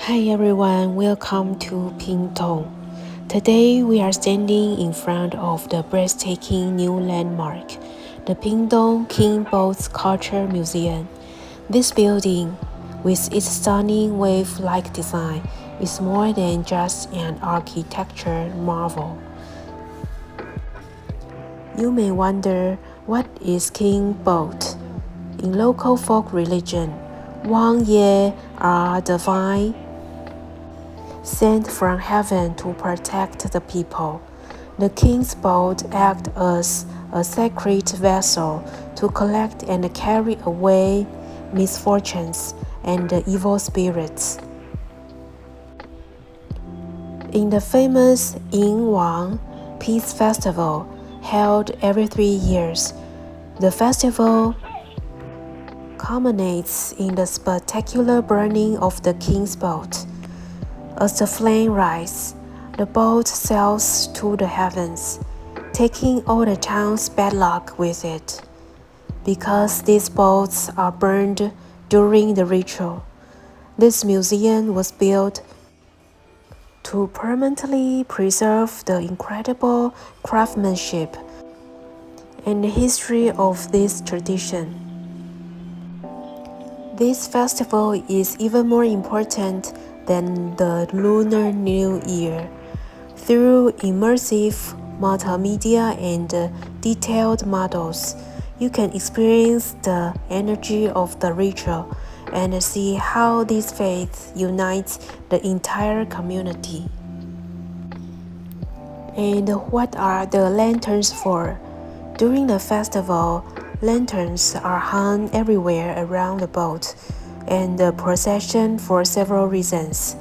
Hi everyone, welcome to Pingtung. Today we are standing in front of the breathtaking new landmark, the Pingtung King Boat Culture Museum. This building, with its stunning wave-like design, is more than just an architecture marvel. You may wonder, what is King Boat? In local folk religion, Wang Ye are divine sent from heaven to protect the people. The king's boat acts as a sacred vessel to collect and carry away misfortunes and evil spirits. In the famous Yin Wang Peace Festival, held every 3 years, the festival culminates in the spectacular burning of the king's boat. As the flame rises, the boat sails to the heavens, taking all the town's bad luck with it. Because these boats are burned during the ritual, this museum was built to permanently preserve the incredible craftsmanship and history of this tradition. This festival is even more important than the Lunar New Year. Through immersive multimedia and detailed models, you can experience the energy of the ritual and see how this faith unites the entire community. And what are the lanterns for? During the festival, lanterns are hung everywhere around the boat and the procession for several reasons.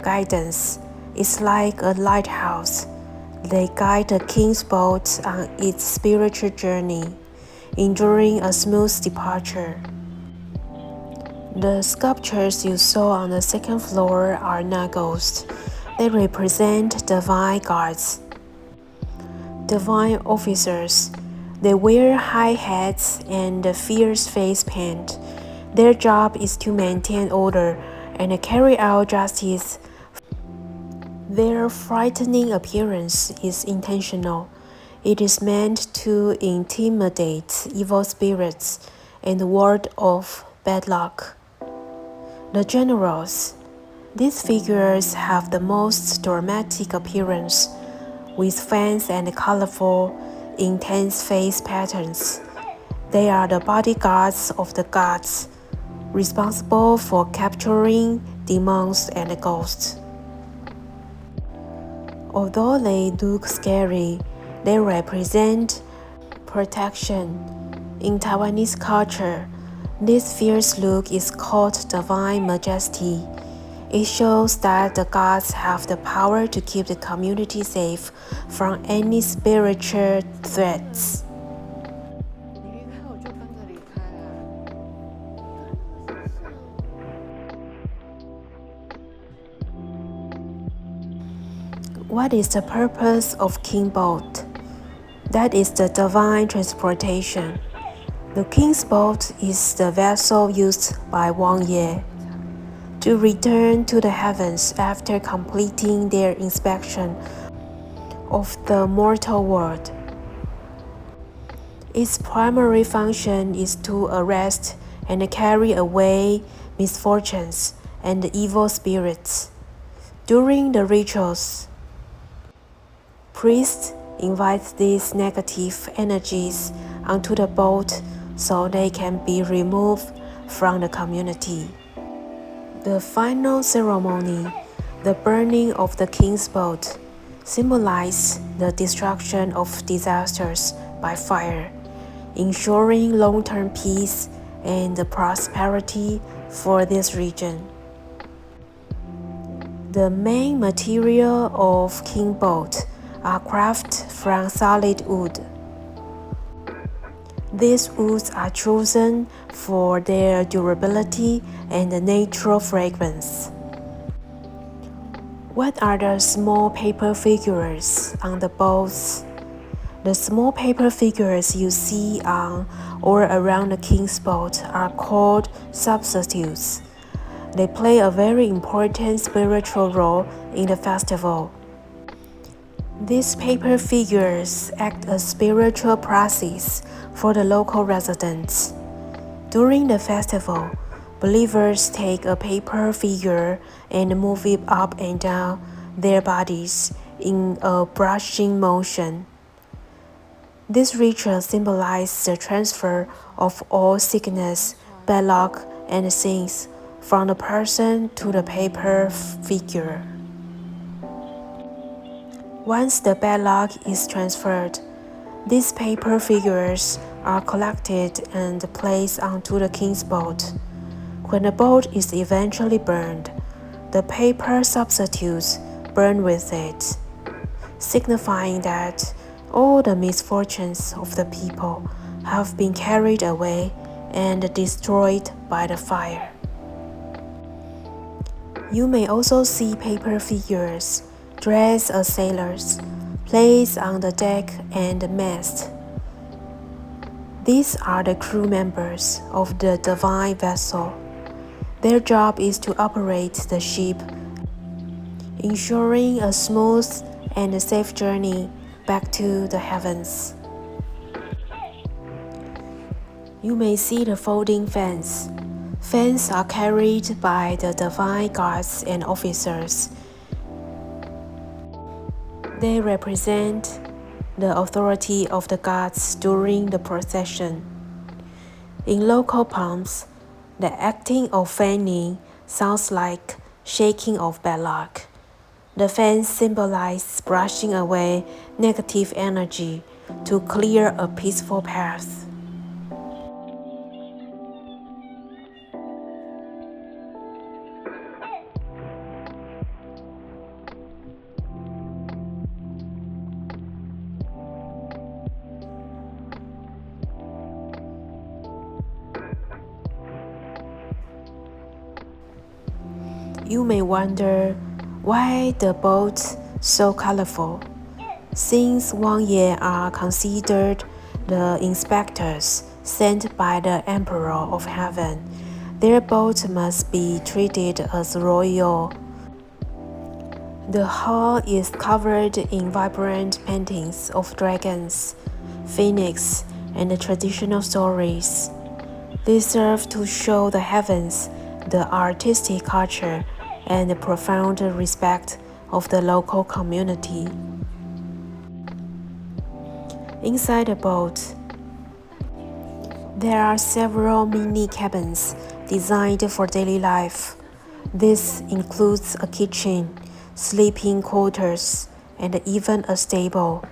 Guidance is like a lighthouse. They guide the king's boat on its spiritual journey, ensuring a smooth departure. The sculptures you saw on the second floor are not ghosts. They represent divine guards, divine officers. They wear high hats and fierce face paint. Their job is to maintain order and carry out justice. Their frightening appearance is intentional. It is meant to intimidate evil spirits and ward off bad luck. The generals. These figures have the most dramatic appearance, with fangs and colorful, intense face patterns. They are the bodyguards of the gods, responsible for capturing demons and ghosts. Although they look scary, they represent protection. In Taiwanese culture, this fierce look is called divine majesty. It shows that the gods have the power to keep the community safe from any spiritual threats. What is the purpose of King Boat? That is the divine transportation. The king's boat is the vessel used by Wang Ye to return to the heavens after completing their inspection of the mortal world. Its primary function is to arrest and carry away misfortunes and evil spirits. During the rituals, priests invite these negative energies onto the boat so they can be removed from the community. The final ceremony, the burning of the king's boat, symbolizes the destruction of disasters by fire, ensuring long-term peace and prosperity for this region. The main material of King Boat are crafted from solid wood. These woods are chosen for their durability and natural fragrance. What are the small paper figures on the boats? The small paper figures you see on or around the king's boat are called substitutes. They play a very important spiritual role in the festival. These paper figures act as spiritual proxies for the local residents. During the festival, believers take a paper figure and move it up and down their bodies in a brushing motion. This ritual symbolizes the transfer of all sickness, bad luck, and sins from the person to the paper figure. Once the bad luck is transferred, these paper figures are collected and placed onto the king's boat. When the boat is eventually burned, the paper substitutes burn with it, signifying that all the misfortunes of the people have been carried away and destroyed by the fire. You may also see paper figures dressed as sailors placed on the deck and the mast. These are the crew members of the divine vessel. Their job is to operate the ship, ensuring a smooth and safe journey back to the heavens. You may see the folding fans. Fans are carried by the divine guards and officers. They represent the authority of the gods during the procession. In local palms, the acting of fanning sounds like shaking of bad luck. The fans symbolize brushing away negative energy to clear a peaceful path. You may wonder why the boats so colorful. Since Wangye are considered the inspectors sent by the Emperor of Heaven, their boat must be treated as royal. The hall is covered in vibrant paintings of dragons, phoenix, and the traditional stories. They serve to show the heavens the artistic culture and the profound respect of the local community. Inside the boat, there are several mini cabins designed for daily life. This includes a kitchen, sleeping quarters, and even a stable.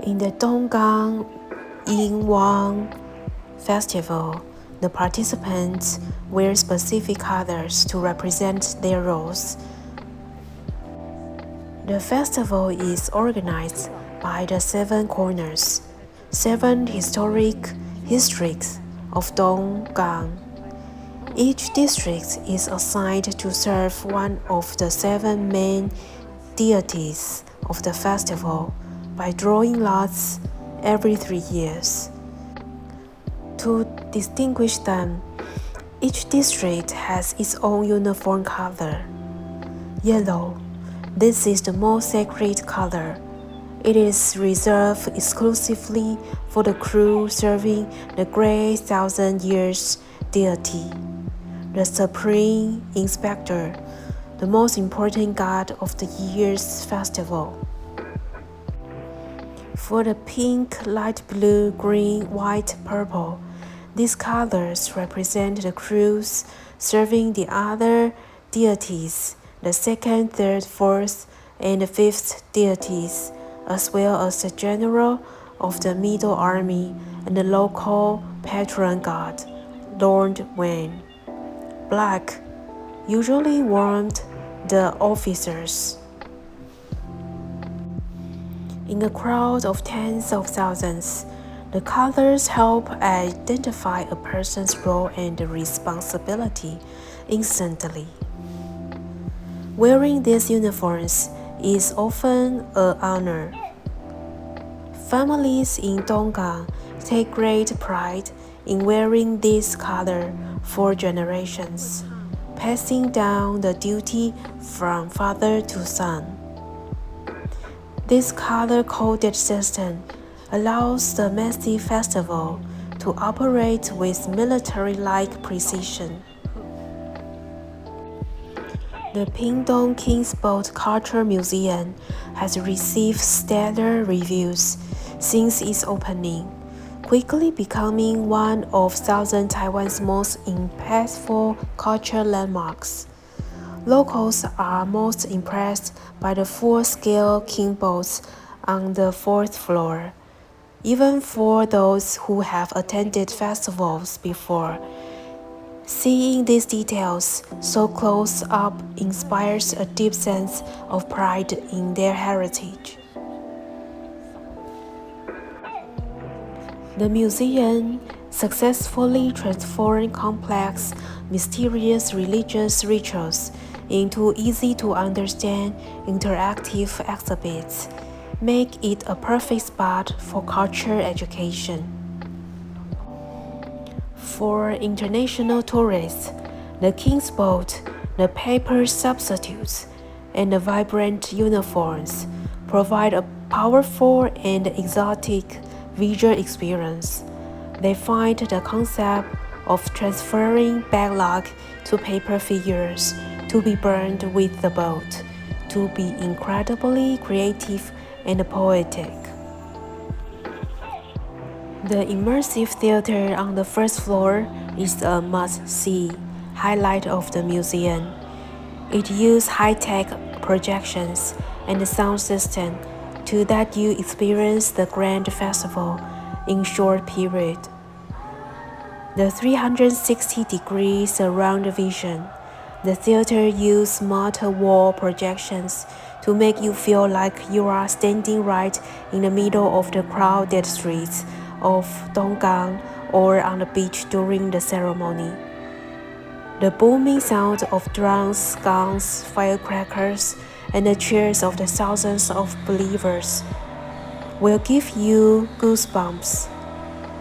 In the Donggang Yinwang Festival, the participants wear specific colors to represent their roles. The festival is organized by the Seven Corners, 7 historic districts of Donggang. Each district is assigned to serve one of the 7 main deities of the festival by drawing lots every 3 years. To distinguish them, each district has its own uniform color. Yellow. This is the most sacred color. It is reserved exclusively for the crew serving the Great Thousand Years deity, the Supreme Inspector, the most important god of the year's festival. For the pink, light blue, green, white, purple, these colors represent the crews serving the other deities, the 2nd, 3rd, 4th, and 5th deities, as well as the general of the Middle Army and the local patron god, Lord Wen. Black, usually worn the officers. In a crowd of tens of thousands, the colors help identify a person's role and responsibility instantly. Wearing these uniforms is often an honor. Families in Donggang take great pride in wearing this color for generations, passing down the duty from father to son. This color-coded system allows the massive festival to operate with military-like precision. The Pingdong King's Boat Culture Museum has received stellar reviews since its opening, quickly becoming one of southern Taiwan's most impactful cultural landmarks. Locals are most impressed by the full-scale king boats on the fourth floor. Even for those who have attended festivals before, seeing these details so close up inspires a deep sense of pride in their heritage. The museum successfully transformed complex, mysterious religious rituals into easy-to-understand, interactive exhibits, make it a perfect spot for culture education. For international tourists, the King's Boat, the paper substitutes, and the vibrant uniforms provide a powerful and exotic visual experience. They find the concept of transferring bad luck to paper figures to be burned with the boat to be incredibly creative and poetic. The immersive theater on the first floor is a must-see highlight of the museum. It uses high-tech projections and a sound system to let you experience the grand festival in short period. The 360-degree surround vision. The theater uses multi-wall projections to make you feel like you are standing right in the middle of the crowded streets of Donggang or on the beach during the ceremony. The booming sound of drums, guns, firecrackers, and the cheers of the thousands of believers will give you goosebumps.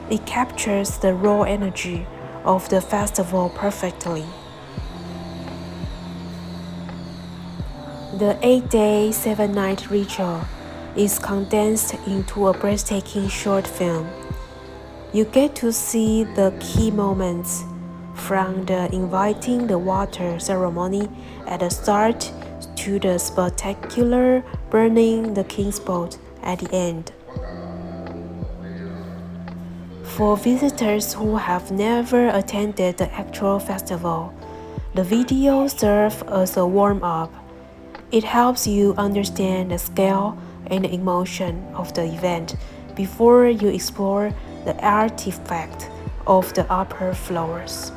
It captures the raw energy of the festival perfectly. The 8-day, 7-night ritual is condensed into a breathtaking short film. You get to see the key moments, from the inviting the water ceremony at the start to the spectacular burning the king's boat at the end. For visitors who have never attended the actual festival, the video serves as a warm-up. It helps you understand the scale and the emotion of the event before you explore the artifact of the upper floors.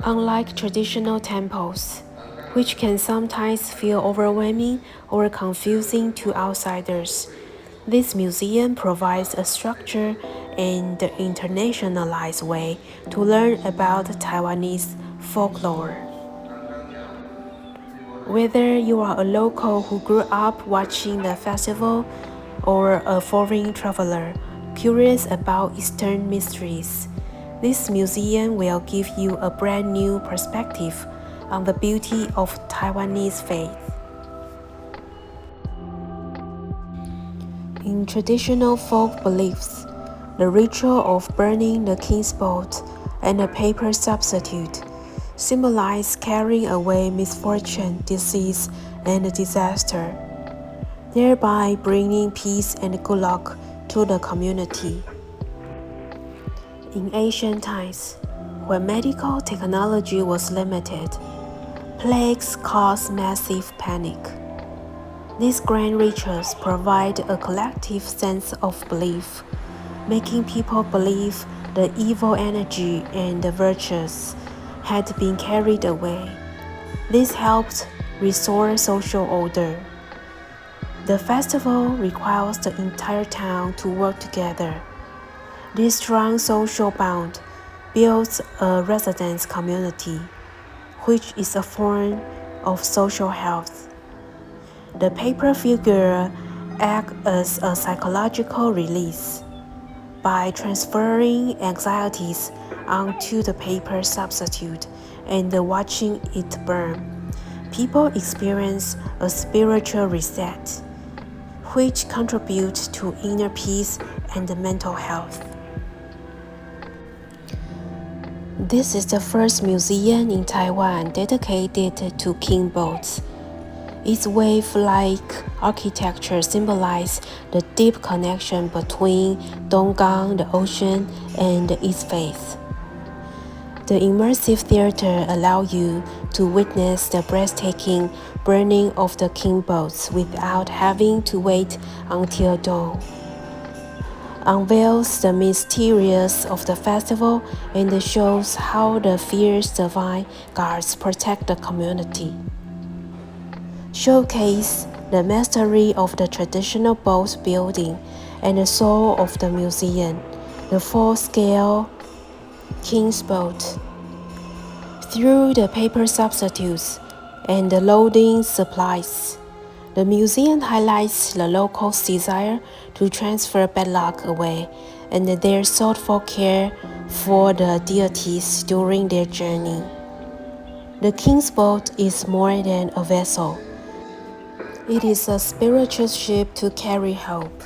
Unlike traditional temples, which can sometimes feel overwhelming or confusing to outsiders, this museum provides a structured and internationalized way to learn about Taiwanese folklore. Whether you are a local who grew up watching the festival or a foreign traveler curious about Eastern mysteries, this museum will give you a brand new perspective on the beauty of Taiwanese faith. In traditional folk beliefs, the ritual of burning the king's boat and the paper substitute symbolize carrying away misfortune, disease, and disaster, thereby bringing peace and good luck to the community. In ancient times, when medical technology was limited, plagues caused massive panic. These grand rituals provide a collective sense of belief, making people believe the evil energy and the virtues had been carried away. This helped restore social order. The festival requires the entire town to work together. This strong social bond builds a residence community, which is a form of social health. The paper figure acts as a psychological release. By transferring anxieties onto the paper substitute and watching it burn, people experience a spiritual reset, which contributes to inner peace and mental health. This is the first museum in Taiwan dedicated to king boats. Its wave-like architecture symbolizes the deep connection between Donggang, the ocean, and its faith. The immersive theater allows you to witness the breathtaking burning of the king boats without having to wait until dawn. Unveils the mysterious of the festival and shows how the fierce divine guards protect the community. Showcase the mastery of the traditional boat building and the soul of the museum, the full-scale King's Boat. Through the paper substitutes and the loading supplies, the museum highlights the locals' desire to transfer bad luck away and their thoughtful care for the deities during their journey. The King's Boat is more than a vessel. It is a spiritual ship to carry hope.